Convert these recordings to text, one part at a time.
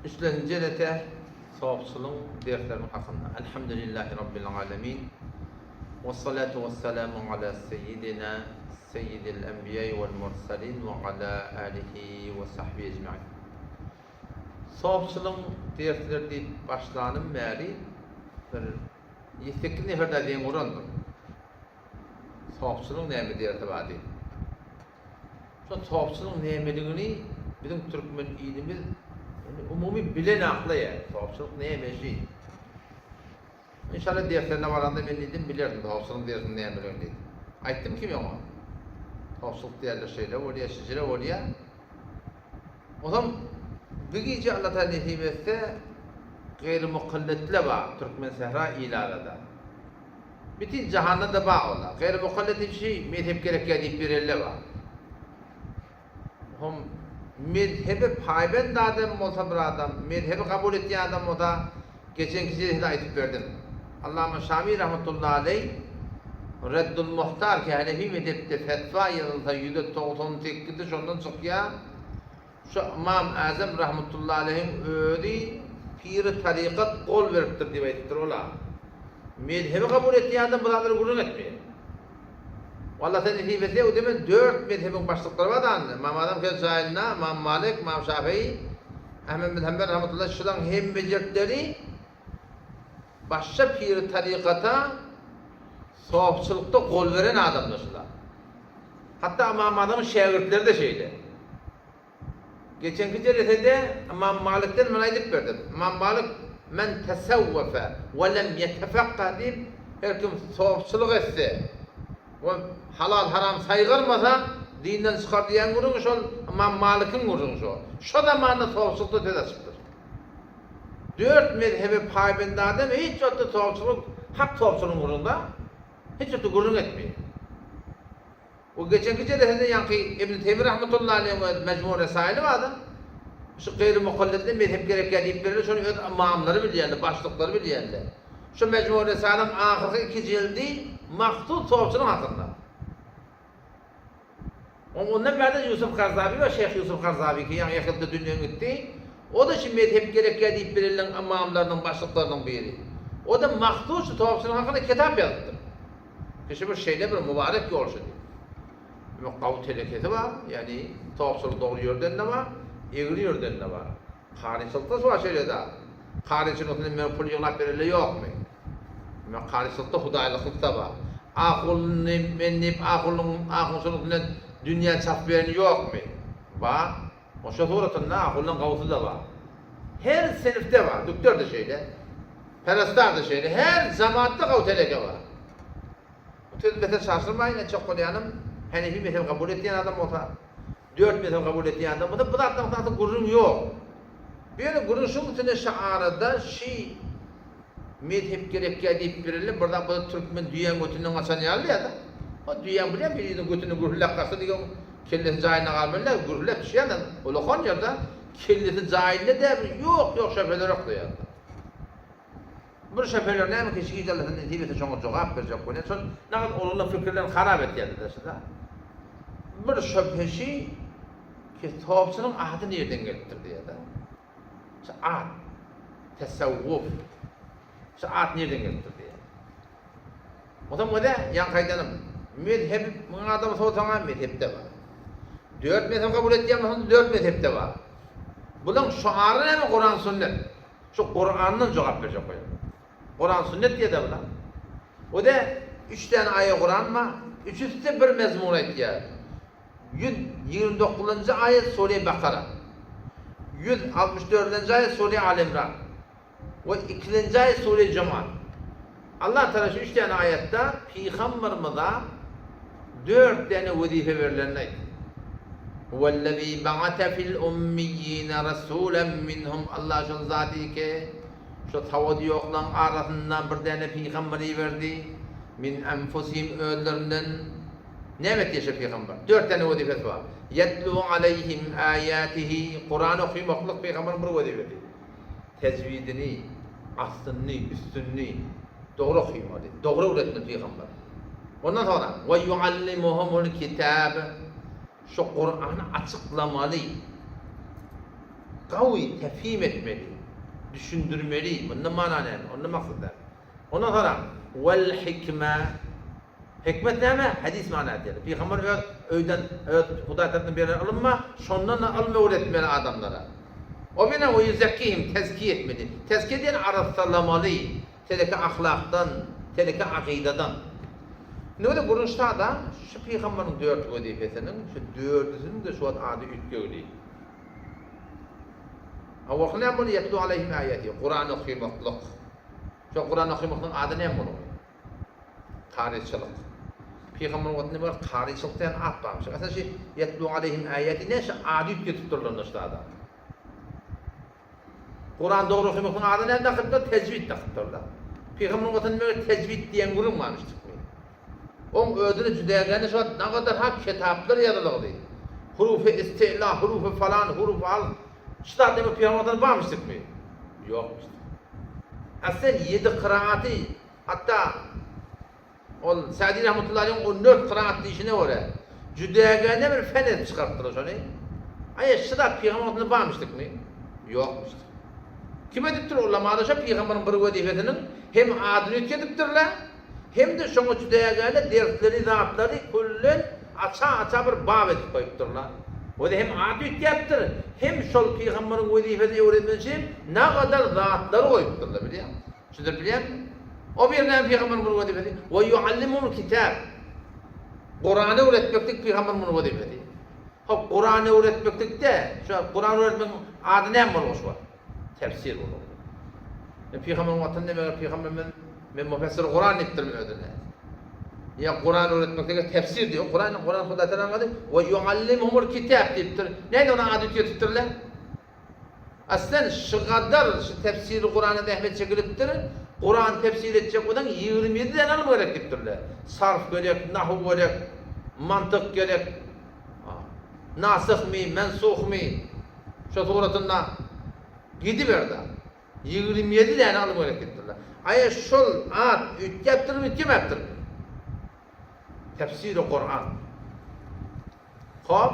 Üstlencelete sahapçılığın derslerinin hakkında. Elhamdülillahi Rabbil alemin. Ve salatu ve selamu ala seyyidina seyyidil enbiyayı vel mursalin ve ala alihi ve sahbihi ecma'in. Sahapçılığın dersleri deyip başlanım beri bir 8 neferde deyin orandır. Sahapçılığın neymi dersi var değil. Şu sahapçılığın neyimiliğini bizim Türkmen ilimiz umumi bilen aklı yani. Sahapçılık neymiş? İnşallah derslerine varanda ben dedim bilirdim. Sahapçılığın dersini neyimiliğini dedim. Ayttım kim ama? Sahapçılık değerli şeyler oraya, şişire oraya. O zaman bir gece Allah Teala nasip etse gayri mukalletle var Türkmen Sehra ilalada. Bütün cihanda da bağ ola. Gayri mukallet bir şey mezhep gerek deyip bir elle var. Hom mezhebe payben adam olsa bir adam, mezhebe kabul ettiği adam o da geçen kişiye de ayıp verdim. Allame Şamî rahmetullahi aleyh Reddül Muhtar ki Hanefi mezhepte fetva yazılsa %98'de şundan çıkıyor. Şu İmam Azam rahmetullahi aleyh'in ödü piri tarikat kol veriptir diye ayıptır ola. Mezhebe kabul ettiği adam bunları gurur etmiyor. Vallahi sen nefise o demen 4 mezhebin başlıkları var da İmam Azam Kezzai'ne, İmam Malik, İmam Şafii, Ahmed bin Hanbel rahmetullah şulan hem becertleri başka piri tarikata sahapçılıkta kol veren adamlar şular. Hatta İmam Azam'ın şagirdleri de şeydi. Geçenki ceresede İmam Malik'ten bana edip verdim. İmam Malik men tesevvefe ve lem yetefekka deyip her kim sahapçılık etse ve halal haram saygırmasa dinden çıkar diyen vurmuş ol, İmam Malik'in vurmuş ol. Şu zamanında sahapçılıkta tedasıptır. 4 mezhebi paybendi adam hiç yoktu sahapçılık, hak sahapçılığın vurunda hiç yoktu gurur etmiyor. O geçenki ceresede yankı İbn-i Teymi rahmetullahi aleyhi mecmu resaili vardı. Şu gayri mukalletle mezhep gerek deyip verir, şunu imamları biliyorlar, başlıkları biliyorlar. Şu mecmu resailinin ahırkı 2 cildi maksud sahapçılığın hakkında. Ondan beri de Yusuf Karzavi ve Şeyh Yusuf Karzavi ki yani yakında dünyaya gitti. O da şimdi mezhep gerek deyip verilen imamlarının başlıklarının biri. O da maksud şu sahapçılığın hakkında kitap yazdı. Kişi bir şeyle bir mübarek yol şu diyor. Kavu teleketi var, yani sahapçılık doğru yörden de var, eğri yörden de var. Kârisılıkta var şeyle de. Kârisılıkta menful yığınap verirle yok mu? Kârisılıkta hudaylıkta var. Ahulun mennip, ahulun sonunda dünya çap veren yok mu? Var. O şu suratında ahulun kavusu da var. Her senifte var, doktor da şeyle, perestler da şeyle, her zamatta kavu teleke var. Bu tezbete şaşırmayın, çok kolayanım. Hanefi mezhep kabul ettiğin adam olsa, 4 mezhep kabul ettiğin adam olsa, bu da artık gururun yok. Böyle gururun şu bütüne şaarada şey mezhep gerek deyip verirler, buradan bu Türkmen dünya götünden açan yerli ya da. O dünya bilen birinin götünü gururlak kalsa diye kellesi cahilini kalmırlar, gururlak bir şey yandan. Ola kon yerde kellesi cahilini de yok şoförler yok diyor. Bu şoförler ne mi ki şiir Allah'ın netibiyle çok cevap verecek konuya. Sonra ne kadar olumlu fikirlerini harap etti yani de size. Bir şüphesi ki sahapçının ahdi nereden getirdi ya da? İşte ahd, tesavvuf, işte ahd nereden getirdi ya? O zaman o da yan kaydanım. Mezhep, bu adamı soğutan mezhepte var. 4 mezhep kabul ettiği ama 4 mezhepte var. Bunun şuarı ne mi Kur'an sünnet? Şu Kur'an'ın cevap verecek koyalım. Kur'an sünnet diye de buna. O da 3 tane ayet Kur'an mı? Üçüncü de bir mezmun ihtiyaç. 129. ayet Sure Bakara. 164. ayet Sure Al-İmran. Ve 2. ayet Sure Cuma. Allah Teala şu 3 tane ayette Peygamberimize 4 tane vazife verilenler. Vellezî ba'ate fil ummiyyin rasûlen minhum Allah şu zati ki şu tavadi yoklan arasından bir tane peygamberi verdi. Min enfusihim öğlerinden ne yaşa peygamber? 4 tane vazifesi var. Yetlu aleyhim ayatihi Kur'an okumaklık peygamberin bir vazifesi. Tecvidini, aslını, üstünlüğü doğru okumalı. Doğru öğretmen peygamber. Ondan sonra ve yuallimuhumul kitab şu Kur'an'ı açıklamalı. gawi tefhim etmeli, düşündürmeli. Bunun mana ne? Onun maksadı. Ondan sonra vel hikme. Hikmet ne mi? Hadis manası. Peygamber öyden Huda tarafından bir alınma, şondan alma öğretmeli adamlara. O bina o yüzekkihim tezkiye etmeli. Tezkiye diyen arasallamalı. Teleke ahlaktan, teleke akidadan. Ne oldu kuruluşta da şu Peygamberin 4 vazifesinin şu 4'üsünün de şu adı ütgöydü. Avvakına bunu yetlu aleyhim ayeti. Kur'an okumaklık. Şu Kur'an okumaklık adı ne bunu? Tarihçilik. Peygamberin vatını var tarihçilikten atmamış. Aslında şey yetlu aleyhim ayeti ne? Şu adı ütgötüp durulun işte adam. Kur'an doğru okumaklık adı ne? Nakıtta tecvid nakıttırlar. Peygamberin vatını böyle tecvid diyen kurulmamıştık. Onun ödünü cüdeyagani şu an ne kadar hak kitaplar yazılırdı. Hurufu istila, hurufu falan, hurufu al. Çıtar demek Peygamber'den bağmıştık mı? Yok işte. Aslında 7 kıraatı, hatta Sa'di Rahmetullah'ın o 4 kıraat işine var. Cüdeyagani bir fen edip çıkarttılar şunu. Ay çıtar Peygamber'den bağmıştık mı? Yok işte. Kim ediptir ulamada şu Peygamber'in bir vazifesinin hem adını ediptirler, hem de şunu cüdeyagani dersleri, zatları kullun aça bir bab edip koyupturlar. O da hem adı yaptır, hem şol Peygamber'in vazifesi öğretmen için ne kadar zatları koyupturlar biliyor musun? Şudur biliyor musun? O bir ne Peygamber'in vazifesi? Ve yuallimul kitab. Kur'an'ı öğretmektik Peygamber'in vazifesi. Hop Kur'an'ı öğretmektik de, şu Kur'an'ı öğretmek adı ne olmuş var? Tefsir olur. Peygamber'in vatanı ne var? Peygamber'in ben müfessir Kur'an ettirme ödüne. Ya Kur'an öğretmekteki tefsir diyor. Kur'an Huda Teala diyor. Ve yuallimhumul kitap deyiptir. Neydi ona adı tutturlar? Aslında şu kadar şu tefsiri Kur'an'da ehmet çekiliptir. Kur'an tefsir edecek odan 27 tane alım gerek deyiptirler. Sarf gerek, nahu gerek, mantık gerek. Nasıh mi, mensuh mi? Şu suratında gidiverdi. 27 tane alım gerek deyiptirler. Aya şol ad üt yaptırır mı, kim yaptırır? Tefsir-i Kur'an. Hop,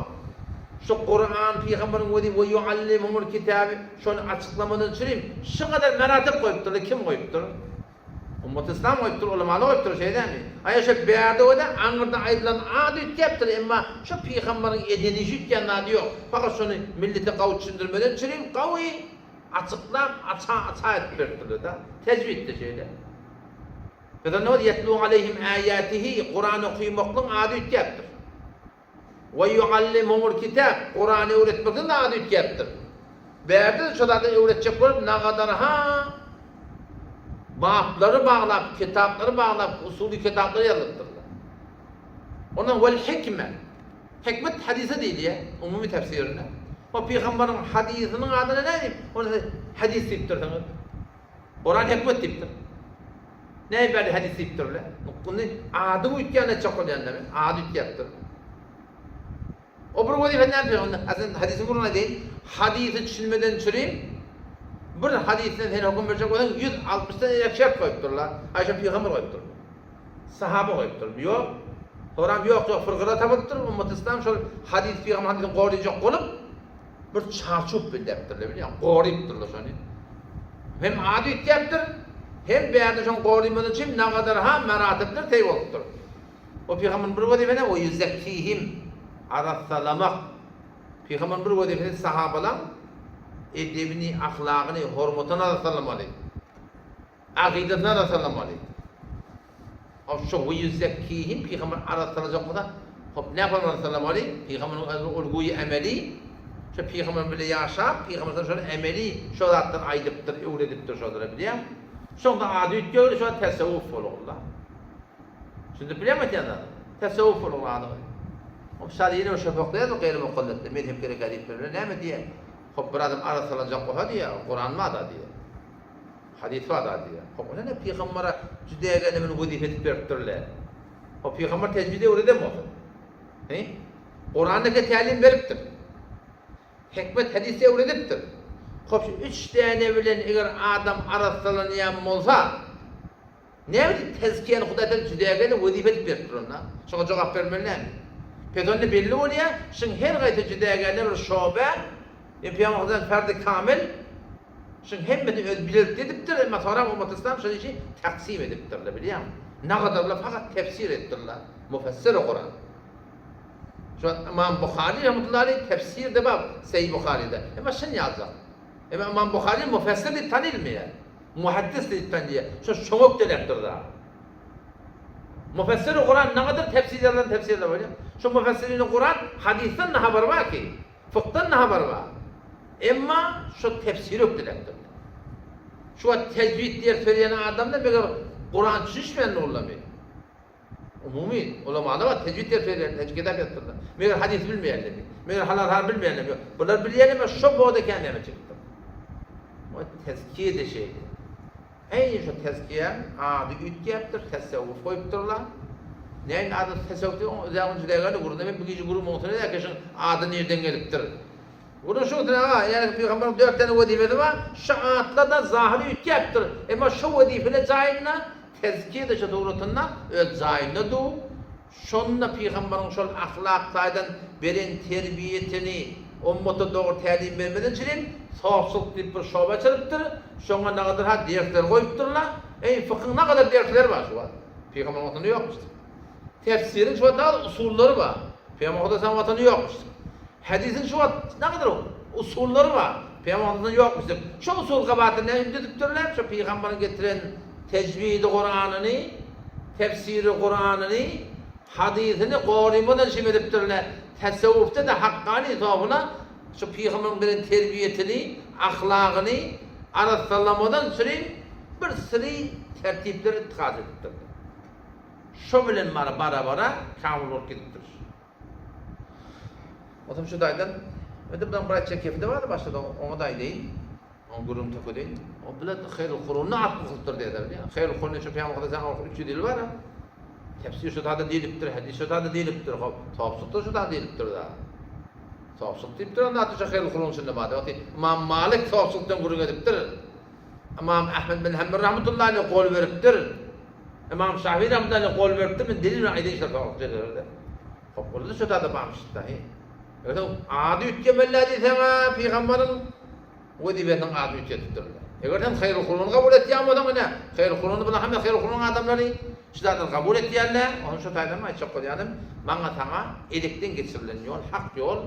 şu Kur'an Peygamber'in ve yuallimhumul kitabı şunu açıklamadan süreyim. Şu kadar meratip koyuptur, kim koyuptur? Ümmet-i İslam koyuptur, ulemalı koyuptur şeyden mi? Aya şu bir yerde o da anırda ayrılan adı üt yaptırır ama şu Peygamber'in edinişi ütken adı yok. Fakat şunu millete kavuçundurmadan süreyim, kavuyu açıklam, aça etip verdiler da. Tecviddi şeyde. Ve de ne oldu? Yetlu aleyhim ayatihi, Kur'an okuymaklığın adı üt yaptır. Ve yuallimhumul kitab, Kur'an'ı öğretmeklığın adı üt yaptır. Verdi de şurada öğretecek olup ne kadar ha babları bağlap, kitapları bağlap, usulü kitapları yazıttırlar. Ondan vel hikme. Hikmet hadise değil ya, umumi tefsirine. O Peygamber'in hadisinin adına ne diyeyim? Onu hadis deyiptir. Kur'an hikmet deyiptir. Ne böyle hadis deyiptirler? Bunu adı ütkâne çakolayan demek. Adı ütkâptır. O bir vazife ne yapıyor? Aslında hadisin kuruna değil. Hadisi düşünmeden süreyim. Bir hadisinden seni hüküm verecek olan 160'tan ilek şart koyupturlar. Ayşe Peygamber koyupturlar. Sahabe koyupturlar. Yok. Sonra yok fırgıda tabıttır. Ümmet-i İslam şöyle hadis Peygamber hadisini koruyacak olup bir çarçup bildirtirler biliyor musun? Koruyupturlar şunu. Hem adı ütkâptır. Hem bir yerde şunu koruymadan için ne kadar ha meratiptir, teyv oluptur. O Peygamber'in bir vazife ne? O yüzekkihim arassalamak. Peygamber'in bir vazifesi sahabalar edebini, ahlakını, hürmetini arassalamalı. Akidetini arassalamalı. O şu yüzekkihim Peygamber arassalacak kadar ne yapalım arassalamalı? Peygamber'in ulguyu emeli. Şu Peygamber bile yaşa, Peygamber'den şöyle emeli şu zatlar aydıptır, öğrediptir şöyle biliyor musun? Sonra adı ütgöyle şu an tesavvuf olurlar. Şimdi biliyor musun yani? Tesavvuf olurlar. O sadece o şafaklıya da gayrı mukallette. Medhep gerek hadislerine ne mi diye? Hop bir adam arasılacak o hadi ya, Kur'an mı da diye. Hadis var da diye. Hop o ne Peygamber'e cüdeye gelmenin vazifeti veriptirler. O Peygamber tecvide öğredim o. Kur'an'daki talim veriptir. Hikmet hadisi öğrediptir. Hop şu 3 tane bilen eğer adam arasılanayan olsa ne bileyim tezkiyen Huday'dan cüdeye gelmenin vazifeti veriptir ona. Şuna cevap vermeliler mi? Pedonne belli oluyor. Şimdi her gayet cüdeye gelmenin bir şube Peygamberden ferdi kamil şun hemmeti öz bilir dedipdir ama sonra ummat İslam şunu işi taksim edipdirler biliyor musun? Ne kadarla fakat tefsir ettirler. Müfessir Kur'an. Şu İmam Bukhari rahmetullahi aleyh tefsir de bab Sahih Bukhari'de. Ama şun yazdı. Ama İmam Bukhari müfessir de tanılmıyor. Muhaddis de tanılıyor. Şu şoğuk denektirler. Müfessir Kur'an ne kadar tefsirlerden tefsirler böyle. Şu müfessirin Kur'an hadisten ne haber var ki? Fıkhtan ne haber var? Emma şu tefsir yok dilektir. Şu tecvid diye söyleyen adam da bir Kur'an çüşmeyen olamıyor. Umumi ulamalar var tecvid diye söyleyen tecvid kitap yaptırlar. Meğer hadis bilmeyenler mi? Meğer halal haram bilmeyenler mi? Bunlar bileyelim ama şu boğda kendime çıktı. O tezkiye de şeydi. En şu tezkiye adı ütkiyedir, tesavvuf koyupturlar. Neyin adı tesavvuf diyor? O zaman cüleğini kurun. Demek bir gece kurum olsun ne derken adı nereden geliptir? Bunun şu tane yani Peygamber'in 4 tane vazifesi var. Şaatla da zahiri ütkiyedir. Ama şu vazifene cayına tezkiye de şu doğrultunda öz cayına du. Şonla Peygamber'in şol ahlaklardan veren terbiyetini ummata doğru talim vermeden çirin safsılık deyip bir şoba çırptır. Şoňa ne kadar ha dersler koyupdurlar. Fıkhın ne kadar dersler var şu an. Peygamber'in vatanı yokmuş. Tefsirin şu an usulları var. Peygamber'in vatanı yokmuş. Hadisin şu an ne kadar usulları var. Peygamber'in yokmuş. Şu usul kabahatini dedipdirler. Şu Peygamber'in getiren tecvidi Kur'an'ını, tefsiri Kur'an'ını, hadisini qorimadan edipdirler. Tasavvufta da hakkani tabına şu Peygamber'in terbiyetini, ahlakını araştırmadan sürin bir sürü tertipleri itikad edipdir. Şu bilen bara kamil olup gidipdir. O zaman şu daydan, öde ben buraya çekifde vardı başladı, ona day değil, on gurum toku değil. O bilen Hayrul Kurun'u atlı kıldır dediler. Hayrul Kurun'u şu Peygamber'de sen okur 3 dil var ha. Tefsir şu da değiliptir, hadis şu da değiliptir, tafsir şu da değiliptir da. Tafsir deyiptir, onda atı Hayrul Kurun'un içinde var. İmam Malik tafsirden gurun ediptir. İmam Ahmed bin Hanbel rahmetullahi aleyh kol veriptir. İmam Şafii rahmetullahi aleyh kol veriptir. Men delil ayda işler tafsir ederdi. Orada şu da bağmıştı. Evet, adi ütkemelleri sana Peygamber'in vazifesinden adi ütketirdiler. Eğerden Hayrul Kurun'u kabul ettiğim adam ne? Hayrul Kurun'u bile hem Hayrul Kurun'un adamları şidaten kabul ettiğinler, onun şu taydan açık koyanım. Bana sana elikten geçirilen yol, hak yol.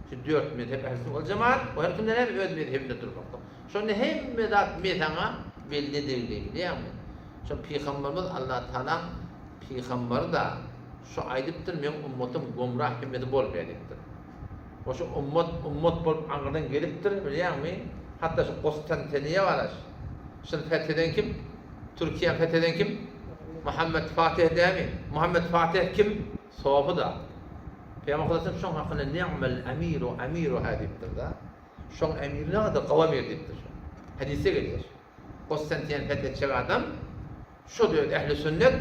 Şu 4 mezhep ehli cemaat, o her kimden hem öz mezhebinde durmakta. Şunu hem mezhana belli değil biliyor musun? Şu Peygamberimiz Allah Teala Peygamber da şu aydıptır men ummetim gumrah himmeti bolmayacakdır. O şu ummet bolup anırdan geliptir biliyor musun? Hatta şu Konstantiniye var. Şunu fetheden kim? Türkiye fetheden kim? Muhammed Fatih değil mi? Muhammed Fatih kim? Soğubu da. Peygamber Aleyhisselam şun hakkında ni'mel emiru hadiptir da. Şun emiri ne kadar kavam ediptir. Hadise geliyor. Konstantiniye fethetecek adam şu diyor ehli sünnet,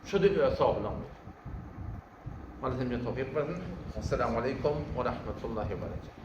şu diyor soğubulanmış. Allah'ım ya tevfik versin. Esselamu aleyküm ve rahmetullahi ve berekatuhu.